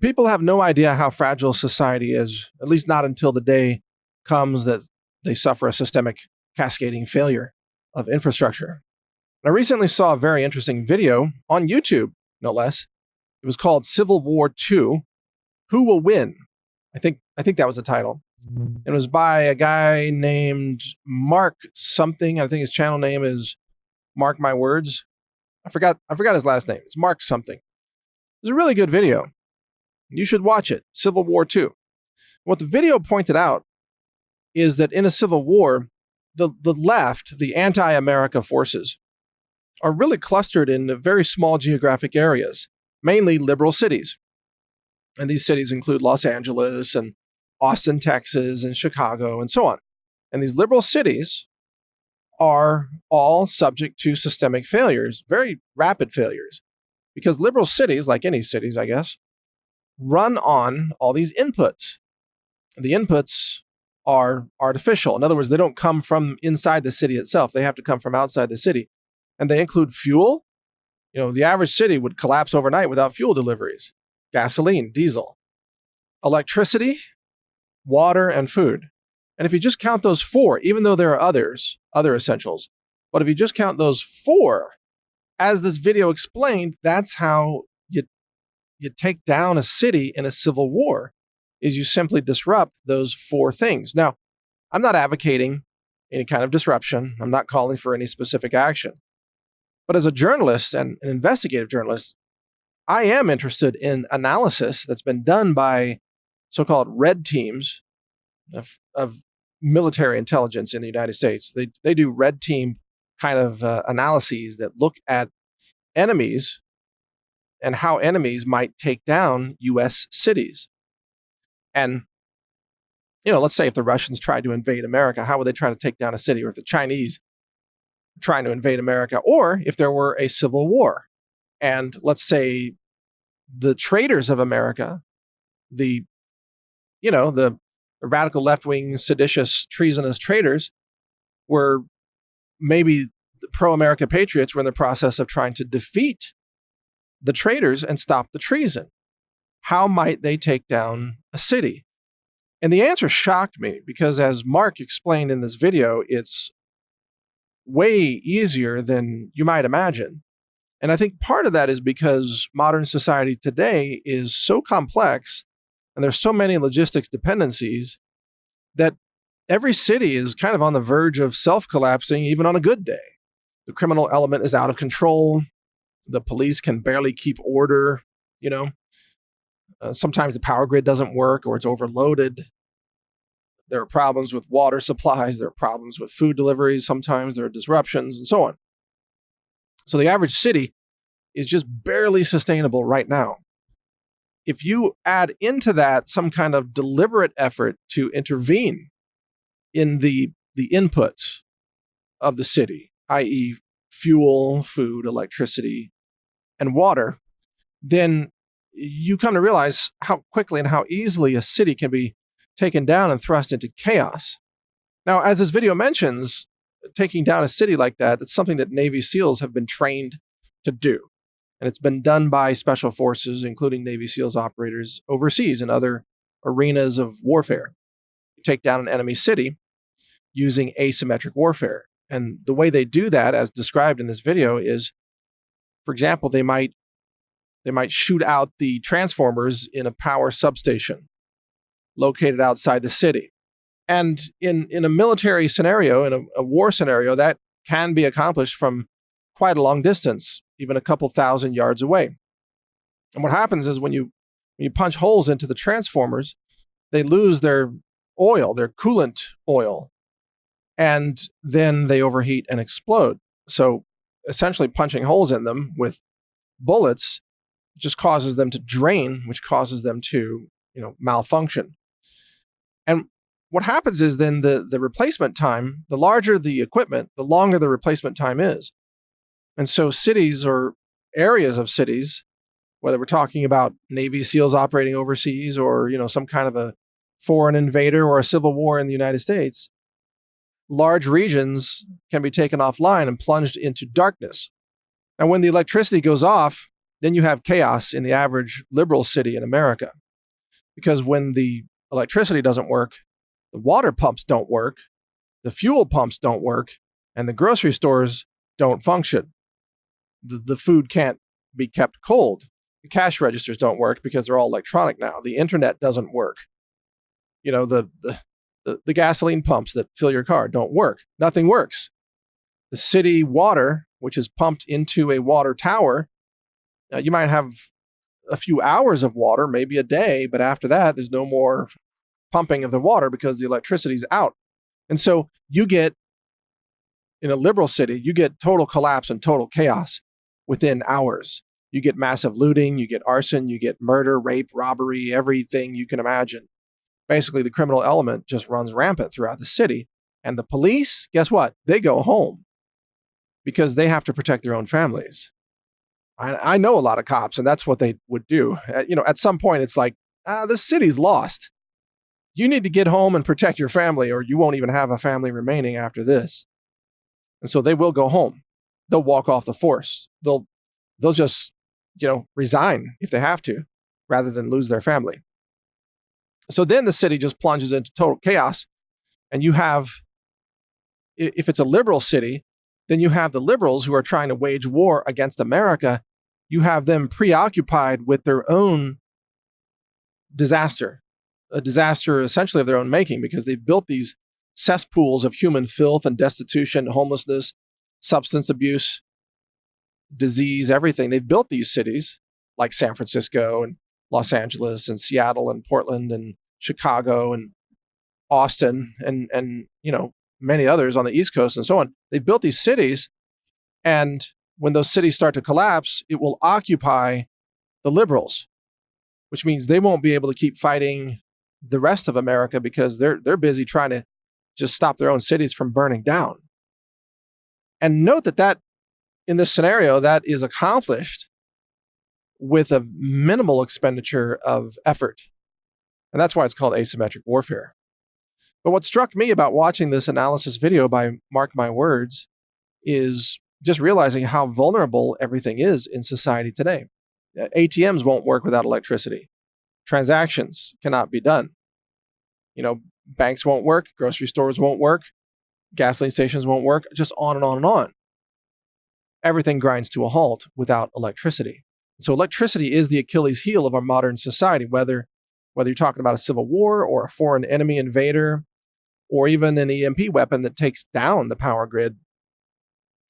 People have no idea how fragile society is, at least not until the day comes that they suffer a systemic cascading failure of infrastructure. And I recently saw a very interesting video on YouTube, no less. It was called Civil War II, Who Will Win? I think that was the title. It was by a guy named Mark something. I think his channel name is Mark My Words. I forgot his last name. It's Mark something. It's a really good video. You should watch it, Civil War II. What the video pointed out is that in a civil war, the left, the anti-America forces, are really clustered in very small geographic areas, mainly liberal cities. And these cities include Los Angeles and Austin, Texas, and Chicago, and so on. And these liberal cities are all subject to systemic failures, very rapid failures, because liberal cities, like any cities, I guess, run on all these inputs. The inputs are artificial. In other words, they don't come from inside the city itself. They have to come from outside the city. And they include fuel. The average city would collapse overnight without fuel deliveries. Gasoline, diesel, electricity, water, and food. And if you just count those four, even though there are other essentials, but if you just count those four, as this video explained, that's how you take down a city in a civil war, is you simply disrupt those four things. Now, I'm not advocating any kind of disruption. I'm not calling for any specific action. But as a journalist and an investigative journalist, I am interested in analysis that's been done by so-called red teams of military intelligence in the United States. They do red team kind of analyses that look at enemies and how enemies might take down U.S. cities. And, let's say if the Russians tried to invade America, how would they try to take down a city? Or if the Chinese were trying to invade America, or if there were a civil war, and let's say the traitors of America, the radical left-wing, seditious, treasonous traitors, were maybe the pro-America patriots were in the process of trying to defeat the traitors and stop the treason. How might they take down a city? And the answer shocked me because, as Mark explained in this video, it's way easier than you might imagine. And I think part of that is because modern society today is so complex and there's so many logistics dependencies that every city is kind of on the verge of self-collapsing even on a good day. The criminal element is out of control. The police can barely keep order, Sometimes the power grid doesn't work or it's overloaded. There are problems with water supplies. There are problems with food deliveries. Sometimes there are disruptions and so on. So the average city is just barely sustainable right now. If you add into that some kind of deliberate effort to intervene in the inputs of the city, i.e. fuel, food, electricity, and water, then you come to realize how quickly and how easily a city can be taken down and thrust into chaos. Now, as this video mentions, taking down a city like that, it's something that Navy SEALs have been trained to do. And it's been done by special forces, including Navy SEALs operators overseas and other arenas of warfare. You take down an enemy city using asymmetric warfare. And the way they do that, as described in this video, is, for example, they might shoot out the transformers in a power substation located outside the city. And in a military scenario, in a war scenario, that can be accomplished from quite a long distance, even a couple thousand yards away. And what happens is when you punch holes into the transformers, they lose their oil, their coolant oil, and then they overheat and explode. So essentially punching holes in them with bullets just causes them to drain, which causes them to, malfunction. And what happens is then the replacement time, the larger the equipment, the longer the replacement time is. And so cities or areas of cities, whether we're talking about Navy SEALs operating overseas or, some kind of a foreign invader or a civil war in the United States, large regions can be taken offline and plunged into darkness. And when the electricity goes off, then you have chaos in the average liberal city in America. Because when the electricity doesn't work, the water pumps don't work, the fuel pumps don't work, and the grocery stores don't function. The food can't be kept cold. The cash registers don't work because they're all electronic now. The internet doesn't work. The gasoline pumps that fill your car don't work. Nothing works. The city water, which is pumped into a water tower, you might have a few hours of water, maybe a day, but after that, there's no more pumping of the water because the electricity's out. And so you get, in a liberal city, you get total collapse and total chaos within hours. You get massive looting, you get arson, you get murder, rape, robbery, everything you can imagine. Basically, the criminal element just runs rampant throughout the city. And the police, guess what? They go home because they have to protect their own families. I know a lot of cops, and that's what they would do. At some point, it's like, the city's lost. You need to get home and protect your family, or you won't even have a family remaining after this. And so they will go home. They'll walk off the force. They'll just, resign if they have to, rather than lose their family. So then the city just plunges into total chaos. And you have, if it's a liberal city, then you have the liberals who are trying to wage war against America. You have them preoccupied with their own disaster, a disaster essentially of their own making, because they've built these cesspools of human filth and destitution, homelessness, substance abuse, disease, everything. They've built these cities like San Francisco and Los Angeles and Seattle and Portland and Chicago and Austin and many others on the East Coast and so on. They've built these cities, and when those cities start to collapse, it will occupy the liberals, which means they won't be able to keep fighting the rest of America because they're busy trying to just stop their own cities from burning down. And note that in this scenario, that is accomplished with a minimal expenditure of effort. And that's why it's called asymmetric warfare. But what struck me about watching this analysis video by Mark My Words is just realizing how vulnerable everything is in society today. ATMs won't work without electricity. Transactions cannot be done. Banks won't work, grocery stores won't work, gasoline stations won't work, just on and on and on. Everything grinds to a halt without electricity. So electricity is the Achilles heel of our modern society, whether you're talking about a civil war or a foreign enemy invader, or even an EMP weapon that takes down the power grid.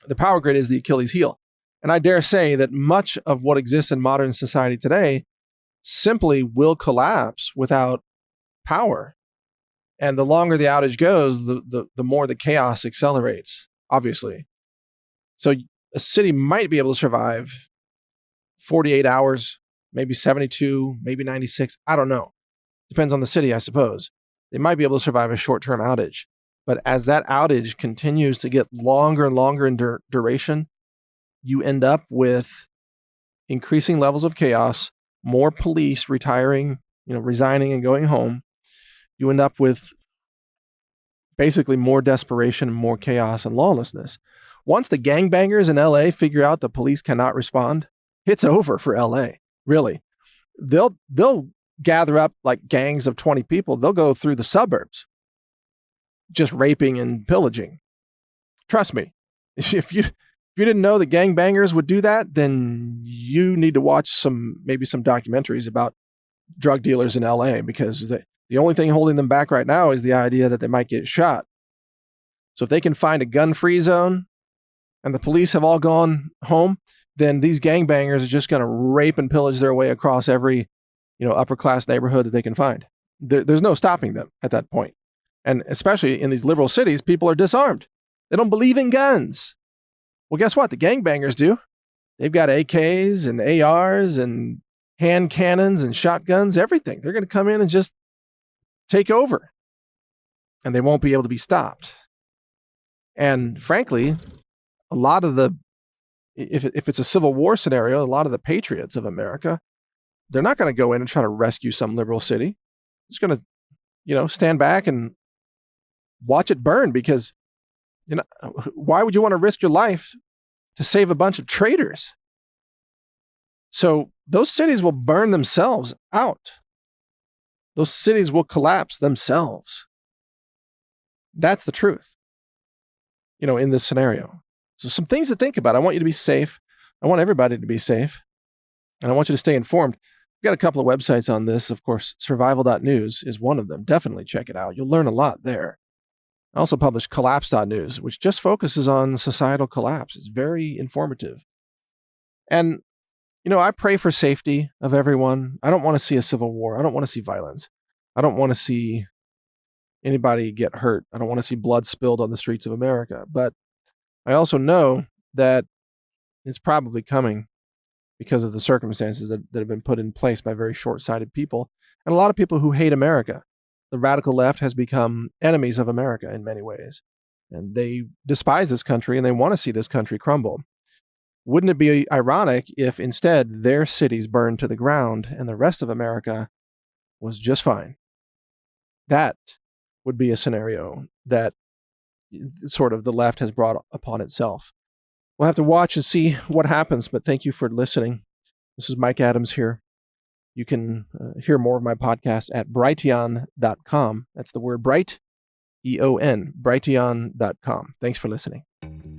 The power grid is the Achilles heel. And I dare say that much of what exists in modern society today simply will collapse without power. And the longer the outage goes, the more the chaos accelerates, obviously. So a city might be able to survive 48 hours, maybe 72, maybe 96. I don't know. Depends on the city, I suppose. They might be able to survive a short-term outage. But as that outage continues to get longer and longer in duration, you end up with increasing levels of chaos, more police retiring, resigning and going home. You end up with basically more desperation, more chaos and lawlessness. Once the gangbangers in LA figure out the police cannot respond, it's over for LA, really. They'll gather up like gangs of 20 people. They'll go through the suburbs, just raping and pillaging. Trust me, if you didn't know that gangbangers would do that, then you need to watch maybe some documentaries about drug dealers in LA, because the only thing holding them back right now is the idea that they might get shot. So if they can find a gun-free zone and the police have all gone home, then these gangbangers are just going to rape and pillage their way across every upper-class neighborhood that they can find. There's no stopping them at that point. And especially in these liberal cities, people are disarmed. They don't believe in guns. Well, guess what? The gangbangers do. They've got AKs and ARs and hand cannons and shotguns, everything. They're going to come in and just take over. And they won't be able to be stopped. And frankly, a lot of if it's a civil war scenario, a lot of the patriots of America, they're not going to go in and try to rescue some liberal city. They're just going to, stand back and watch it burn, because, why would you want to risk your life to save a bunch of traitors? So those cities will burn themselves out. Those cities will collapse themselves. That's the truth, in this scenario. So some things to think about. I want you to be safe. I want everybody to be safe. And I want you to stay informed. We've got a couple of websites on this. Of course, survival.news is one of them. Definitely check it out. You'll learn a lot there. I also publish collapse.news, which just focuses on societal collapse. It's very informative. And, I pray for safety of everyone. I don't want to see a civil war. I don't want to see violence. I don't want to see anybody get hurt. I don't want to see blood spilled on the streets of America. But I also know that it's probably coming because of the circumstances that have been put in place by very short-sighted people and a lot of people who hate America. The radical left has become enemies of America in many ways, and they despise this country and they want to see this country crumble. Wouldn't it be ironic if instead their cities burned to the ground and the rest of America was just fine? That would be a scenario that sort of the left has brought upon itself. We'll have to watch and see what happens, but thank you for listening. This is Mike Adams here. You can hear more of my podcast at brighteon.com. That's the word bright, E-O-N, brighteon.com. Thanks for listening.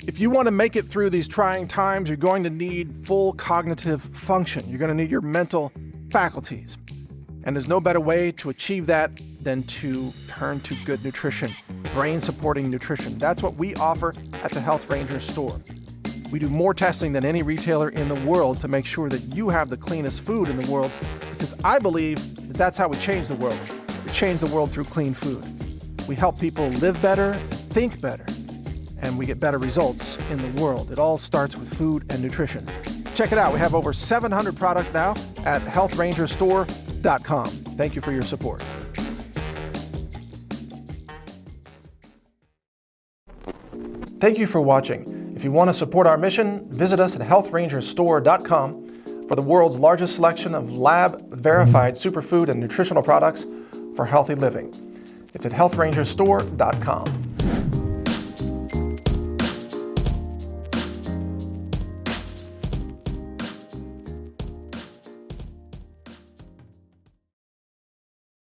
If you want to make it through these trying times, you're going to need full cognitive function. You're going to need your mental faculties. And there's no better way to achieve that than to turn to good nutrition, brain-supporting nutrition. That's what we offer at the Health Ranger store. We do more testing than any retailer in the world to make sure that you have the cleanest food in the world, because I believe that that's how we change the world. We change the world through clean food. We help people live better, think better, and we get better results in the world. It all starts with food and nutrition. Check it out. We have over 700 products now at healthrangerstore.com. Thank you for your support. Thank you for watching. If you want to support our mission, visit us at healthrangerstore.com for the world's largest selection of lab-verified superfood and nutritional products for healthy living. It's at healthrangerstore.com.